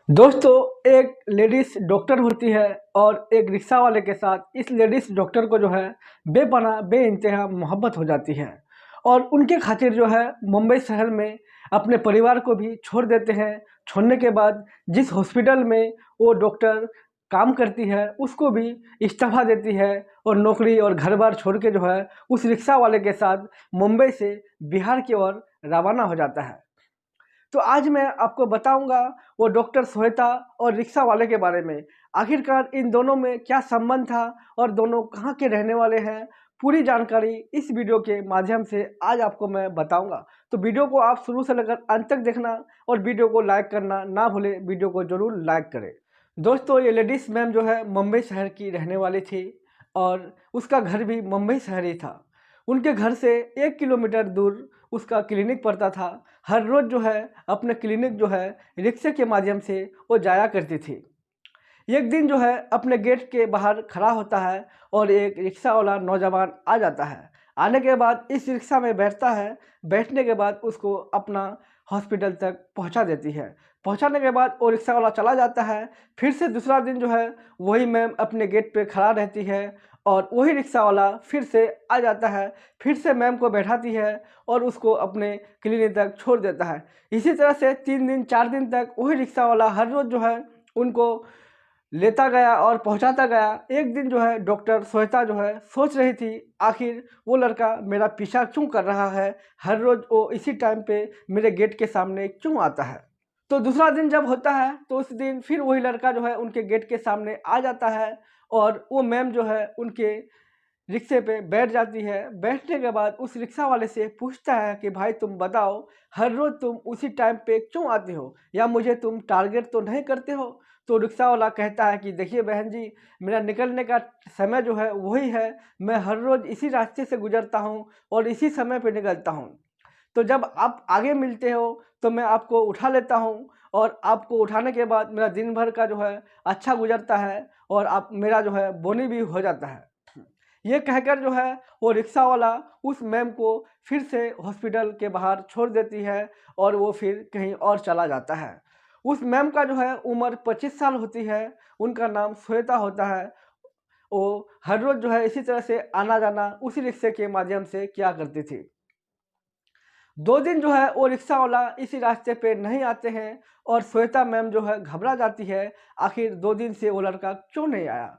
दोस्तों, एक ladies doctor होती है और एक रिक्शा वाले के साथ इस लेडीज़ डॉक्टर को जो है बेपनाह बेइंतहा मोहब्बत हो जाती है और उनके खातिर जो है मुंबई शहर में अपने परिवार को भी छोड़ देते हैं। छोड़ने के बाद जिस हॉस्पिटल में वो डॉक्टर काम करती है उसको भी इस्तीफ़ा देती है और नौकरी और घर-बार छोड़ के जो है उस रिक्शा वाले के साथ मुंबई से बिहार की ओर रवाना हो जाता है। तो आज मैं आपको बताऊंगा वो डॉक्टर श्वेता और रिक्शा वाले के बारे में। आखिरकार इन दोनों में क्या संबंध था और दोनों कहाँ के रहने वाले हैं, पूरी जानकारी इस वीडियो के माध्यम से आज आपको मैं बताऊंगा। तो वीडियो को आप शुरू से लेकर अंत तक देखना और वीडियो को लाइक करना ना भूलें। वीडियो को ज़रूर लाइक करें। दोस्तों, ये लेडीज़ मैम जो है मुंबई शहर की रहने वाली थी और उसका घर भी मुंबई शहर ही था। उनके घर से 1 किलोमीटर दूर उसका क्लिनिक पड़ता था। हर रोज़ जो है अपने क्लिनिक जो है रिक्शे के माध्यम से वो जाया करती थी। एक दिन जो है अपने गेट के बाहर खड़ा होता है और एक रिक्शा वाला नौजवान आ जाता है। आने के बाद इस रिक्शा में बैठता है। बैठने के बाद उसको अपना हॉस्पिटल तक पहुंचा देती है। पहुंचाने के बाद वो रिक्शा वाला चला जाता है। फिर से दूसरा दिन जो है वही मैम अपने गेट पे खड़ा रहती है और वही रिक्शा वाला फिर से आ जाता है। फिर से मैम को बैठाती है और उसको अपने क्लिनिक तक छोड़ देता है। इसी तरह से 3 दिन 4 दिन तक वही रिक्शा वाला हर रोज़ जो है उनको लेता गया और पहुंचाता गया। एक दिन जो है डॉक्टर श्वेता जो है सोच रही थी, आखिर वो लड़का मेरा पीछा क्यों कर रहा है, हर रोज़ वो इसी टाइम पे मेरे गेट के सामने क्यों आता है। तो दूसरा दिन जब होता है तो उस दिन फिर वही लड़का जो है उनके गेट के सामने आ जाता है और वो मैम जो है उनके रिक्शे पे बैठ जाती है। बैठने के बाद उस रिक्शा वाले से पूछता है कि भाई तुम बताओ, हर रोज़ तुम उसी टाइम पे क्यों आते हो, या मुझे तुम टारगेट तो नहीं करते हो। तो रिक्शा वाला कहता है कि देखिए बहन जी, मेरा निकलने का समय जो है वही है। मैं हर रोज़ इसी रास्ते से गुजरता हूँ और इसी समय पे निकलता हूँ। तो जब आप आगे मिलते हो तो मैं आपको उठा लेता हूँ और आपको उठाने के बाद मेरा दिन भर का जो है अच्छा गुजरता है और आप मेरा जो है बोनी भी हो जाता है। ये कहकर जो है वो रिक्शा वाला उस मैम को फिर से हॉस्पिटल के बाहर छोड़ देती है और वो फिर कहीं और चला जाता है। उस मैम का जो है उम्र 25 साल होती है। उनका नाम श्वेता होता है। वो हर रोज़ जो है इसी तरह से आना जाना उसी रिक्शे के माध्यम से किया करती थी। 2 दिन जो है वो रिक्शा वाला इसी रास्ते पे नहीं आते हैं और श्वेता मैम जो है घबरा जाती है, आखिर 2 दिन से वो लड़का क्यों नहीं आया।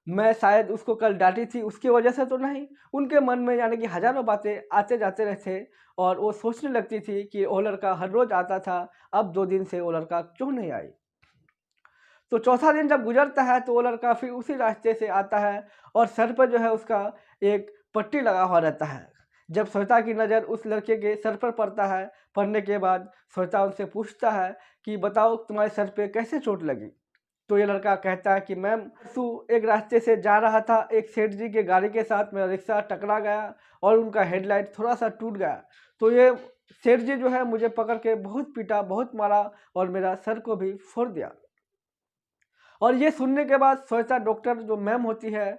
मैं शायद उसको कल डाँटी थी उसकी वजह से तो नहीं। उनके मन में यानी कि हज़ारों बातें आते-जाते रहते और वो सोचने लगती थी कि वो लड़का हर रोज़ आता था, अब 2 दिन से वो लड़का क्यों नहीं आई। तो चौथा दिन जब गुज़रता है तो वो लड़का फिर उसी रास्ते से आता है और सर पर जो है उसका एक पट्टी लगा हुआ रहता है। जब श्वेता की नज़र उस लड़के के सर पर पड़ता है, पड़ने के बाद श्वेता उनसे पूछता है कि बताओ तुम्हारे सर पे कैसे चोट लगी? तो ये लड़का कहता है कि मैम परसों एक रास्ते से जा रहा था, एक सेठ जी के गाड़ी के साथ मेरा रिक्शा टकरा गया और उनका हेडलाइट थोड़ा-सा टूट गया। तो ये सेठ जी जो है मुझे पकड़ के बहुत पीटा, बहुत मारा और मेरा सर को भी फोड़ दिया। और ये सुनने के बाद श्वेता डॉक्टर जो मैम होती है,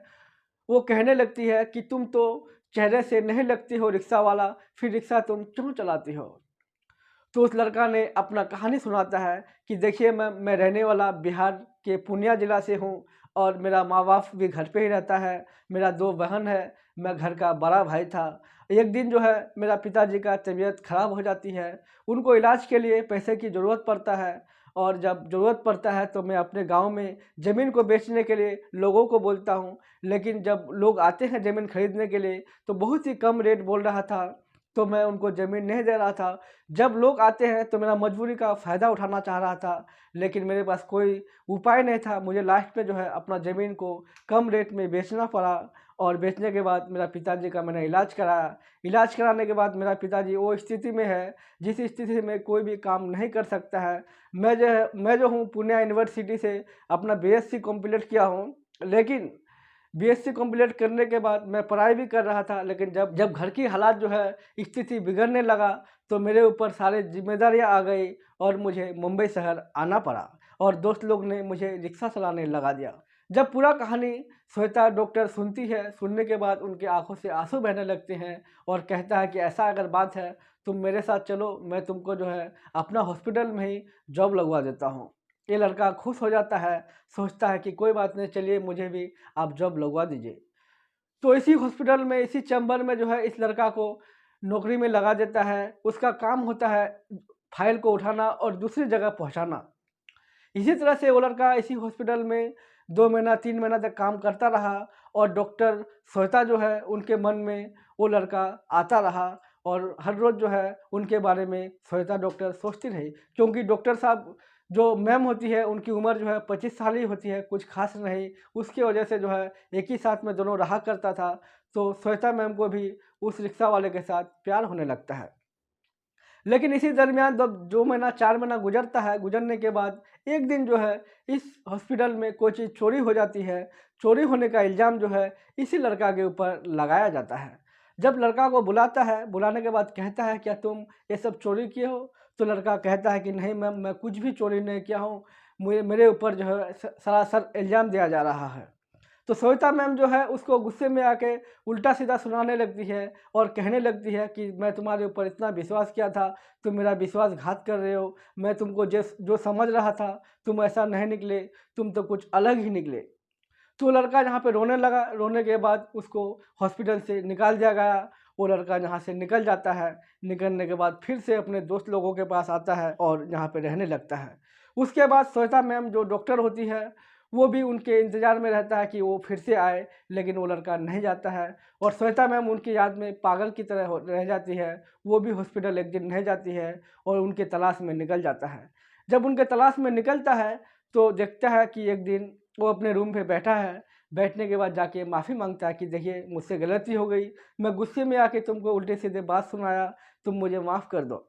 वो कहने लगती है कि तुम तो चेहरे से नहीं लगती हो रिक्शा वाला, फिर रिक्शा तुम क्यों चलाती हो? तो उस लड़का ने अपना कहानी सुनाता है कि देखिए मैं रहने वाला बिहार के पूर्णिया ज़िला से हूँ और मेरा माँ-बाप भी घर पे ही रहता है। मेरा 2 बहन है, मैं घर का बड़ा भाई था। एक दिन जो है मेरा पिताजी का तबीयत ख़राब हो जाती है। उनको इलाज के लिए पैसे की ज़रूरत पड़ता है और जब ज़रूरत पड़ता है तो मैं अपने गाँव में ज़मीन को बेचने के लिए लोगों को बोलता हूँ। लेकिन जब लोग आते हैं ज़मीन खरीदने के लिए तो बहुत ही कम रेट बोल रहा था, तो मैं उनको ज़मीन नहीं दे रहा था। जब लोग आते हैं तो मेरा मजबूरी का फ़ायदा उठाना चाह रहा था, लेकिन मेरे पास कोई उपाय नहीं था। मुझे लास्ट में जो है अपना ज़मीन को कम रेट में बेचना पड़ा और बेचने के बाद मेरा पिताजी का मैंने इलाज कराया। इलाज कराने के बाद मेरा पिताजी वो स्थिति में है, जिस स्थिति में कोई भी काम नहीं कर सकता है। मैं जो हूँ पूर्णिया यूनिवर्सिटी से अपना बीएससी कंप्लीट किया हूँ, लेकिन बीएससी कंप्लीट करने के बाद मैं पढ़ाई भी कर रहा था, लेकिन जब जब घर की हालात जो है स्थिति बिगड़ने लगा तो मेरे ऊपर सारे जिम्मेदारियां आ गई और मुझे मुंबई शहर आना पड़ा और दोस्त लोग ने मुझे रिक्शा चलाने लगा दिया। जब पूरा कहानी श्वेता डॉक्टर सुनती है, सुनने के बाद उनकी आंखों से आंसू बहने लगते हैं और कहता है कि ऐसा अगर बात है तुम मेरे साथ चलो, मैं तुमको जो है अपना हॉस्पिटल में ही जॉब लगवा देता हूँ। ये लड़का खुश हो जाता है, सोचता है कि कोई बात नहीं, चलिए मुझे भी आप जॉब लगवा दीजिए। तो इसी हॉस्पिटल में, इसी चैम्बर में जो है इस लड़का को नौकरी में लगा देता है। उसका काम होता है फाइल को उठाना और दूसरी जगह पहुंचाना। इसी तरह से वो लड़का इसी हॉस्पिटल में 2 महीना 3 महीना तक काम करता रहा और डॉक्टर श्वेता जो है उनके मन में वो लड़का आता रहा और हर रोज़ जो है उनके बारे में श्वेता डॉक्टर सोचती रही, क्योंकि डॉक्टर साहब जो मैम होती है उनकी उम्र जो है 25 साल ही होती है, कुछ खास नहीं। उसकी वजह से जो है एक ही साथ में दोनों रहा करता था, तो श्वेता मैम को भी उस रिक्शा वाले के साथ प्यार होने लगता है। लेकिन इसी दरमियान जब 2 महीना 4 महीना गुजरता है, गुजरने के बाद एक दिन जो है इस हॉस्पिटल में कोई चीज़ चोरी हो जाती है। चोरी होने का इल्ज़ाम जो है इसी लड़का के ऊपर लगाया जाता है। जब लड़का को बुलाता है, बुलाने के बाद कहता है, क्या तुम ये सब चोरी किए हो? तो लड़का कहता है कि नहीं मैम, मैं कुछ भी चोरी नहीं किया हूँ, मुझे मेरे ऊपर जो है सरासर इल्ज़ाम दिया जा रहा है। तो श्वेता मैम जो है उसको गुस्से में आके उल्टा सीधा सुनाने लगती है और कहने लगती है कि मैं तुम्हारे ऊपर इतना विश्वास किया था, तुम मेरा विश्वासघात कर रहे हो। मैं तुमको जो समझ रहा था तुम ऐसा नहीं निकले, तुम तो कुछ अलग ही निकले। तो लड़का यहाँ पे रोने लगा। रोने के बाद उसको हॉस्पिटल से निकाल दिया गया। वो लड़का यहाँ से निकल जाता है। निकलने के बाद फिर से अपने दोस्त लोगों के पास आता है और यहाँ पे रहने लगता है। उसके बाद श्वेता मैम जो डॉक्टर होती है वो भी उनके इंतज़ार में रहता है कि वो फिर से आए, लेकिन वो लड़का नहीं जाता है और श्वेता मैम उनकी याद में पागल की तरह रह जाती है। वो भी हॉस्पिटल एक दिन नहीं जाती है और उनके तलाश में निकल जाता है। जब उनके तलाश में निकलता है तो देखता है कि एक दिन वो अपने रूम पे बैठा है। बैठने के बाद जाके माफ़ी मांगता है कि देखिए मुझसे गलती हो गई, मैं गुस्से में आके तुमको उल्टे सीधे बात सुनाया, तुम मुझे माफ़ कर दो।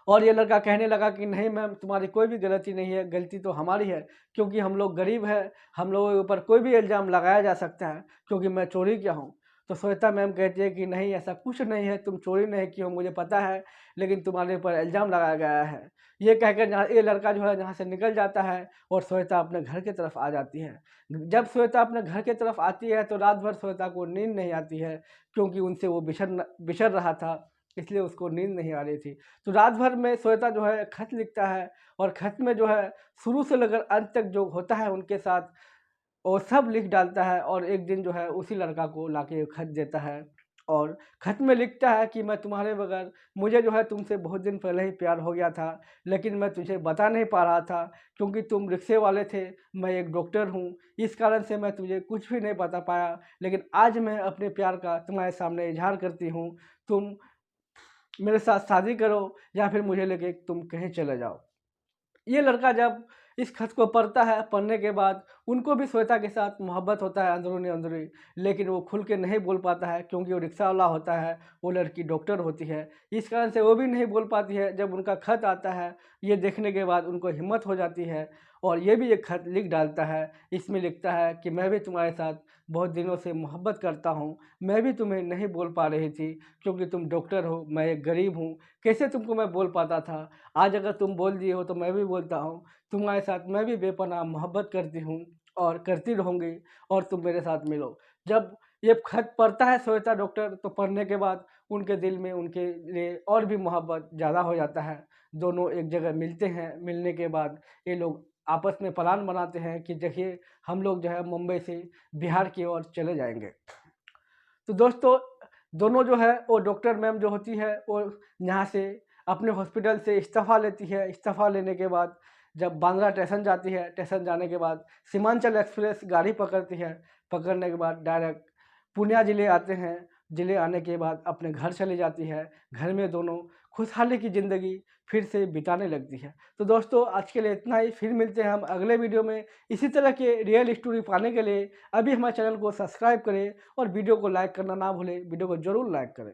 और ये लड़का कहने लगा कि नहीं मैम, तुम्हारी कोई भी गलती नहीं है, गलती तो हमारी है, क्योंकि हम लोग गरीब हैं, हम लोगों के ऊपर कोई भी इल्ज़ाम लगाया जा सकता है क्योंकि मैं चोरी किया हूँ। तो श्वेता मैम कहती है कि नहीं, ऐसा कुछ नहीं है, तुम चोरी नहीं की हो, मुझे पता है, लेकिन तुम्हारे ऊपर इल्ज़ाम लगाया गया है। ये कहकर जहाँ ये लड़का जो है यहाँ से निकल जाता है और श्वेता अपने घर की तरफ आ जाती है। जब श्वेता अपने घर की तरफ आती है तो रात भर श्वेता को नींद नहीं आती है, क्योंकि उनसे वो बिछड़ रहा था, इसलिए उसको नींद नहीं आ रही थी। तो रात भर में श्वेता जो है खत लिखता है और खत में जो है शुरू से लेकर अंत तक जो होता है उनके साथ वो सब लिख डालता है और एक दिन जो है उसी लड़का को लाके खत देता है और खत में लिखता है कि मैं तुम्हारे बगैर, मुझे जो है तुमसे बहुत दिन पहले ही प्यार हो गया था, लेकिन मैं तुझे बता नहीं पा रहा था क्योंकि तुम रिक्शे वाले थे, मैं एक डॉक्टर हूँ, इस कारण से मैं तुझे कुछ भी नहीं बता पाया। लेकिन आज मैं अपने प्यार का तुम्हारे सामने इजहार करती हूँ, तुम मेरे साथ शादी करो या फिर मुझे लेके तुम कहीं चले जाओ। ये लड़का जब इस खत को पढ़ता है, पढ़ने के बाद उनको भी श्वेता के साथ मोहब्बत होता है अंदरूनी-अंदरूनी, लेकिन वो खुल के नहीं बोल पाता है क्योंकि वो रिक्शा वाला होता है, वो लड़की डॉक्टर होती है। इस कारण से वो भी नहीं बोल पाती है। जब उनका खत आता है, ये देखने के बाद उनको हिम्मत हो जाती है और ये भी एक खत लिख डालता है। इसमें लिखता है कि मैं भी तुम्हारे साथ बहुत दिनों से मोहब्बत करता हूँ, मैं भी तुम्हें नहीं बोल पा रही थी क्योंकि तुम डॉक्टर हो, मैं एक गरीब हूँ, कैसे तुमको मैं बोल पाता था। आज अगर तुम बोल दिए हो तो मैं भी बोलता हूँ, तुम्हारे साथ मैं भी बेपनाह मोहब्बत करती हूँ और करती रहूँगी और तुम मेरे साथ मिलो। जब ये खत पढ़ता है श्वेता डॉक्टर, तो पढ़ने के बाद उनके दिल में उनके लिए और भी मोहब्बत ज़्यादा हो जाता है। दोनों एक जगह मिलते हैं, मिलने के बाद ये लोग आपस में प्लान बनाते हैं कि देखिए हम लोग जो है मुंबई से बिहार की ओर चले जाएँगे। तो दोस्तों, दोनों जो है वो डॉक्टर मैम जो होती है वो यहाँ से अपने हॉस्पिटल से इस्तीफ़ा लेती है। इस्तीफ़ा लेने के बाद जब बांद्रा स्टेशन जाती है, स्टेशन जाने के बाद सीमांचल एक्सप्रेस गाड़ी पकड़ती है। पकड़ने के बाद डायरेक्ट पूर्णिया ज़िले आते हैं। ज़िले आने के बाद अपने घर चली जाती है। घर में दोनों खुशहाली की ज़िंदगी फिर से बिताने लगती है। तो दोस्तों, आज के लिए इतना ही। फिर मिलते हैं हम अगले वीडियो में इसी तरह के रियल स्टोरी पाने के लिए। अभी हमारे चैनल को सब्सक्राइब करें और वीडियो को लाइक करना ना भूलें। वीडियो को ज़रूर लाइक करें।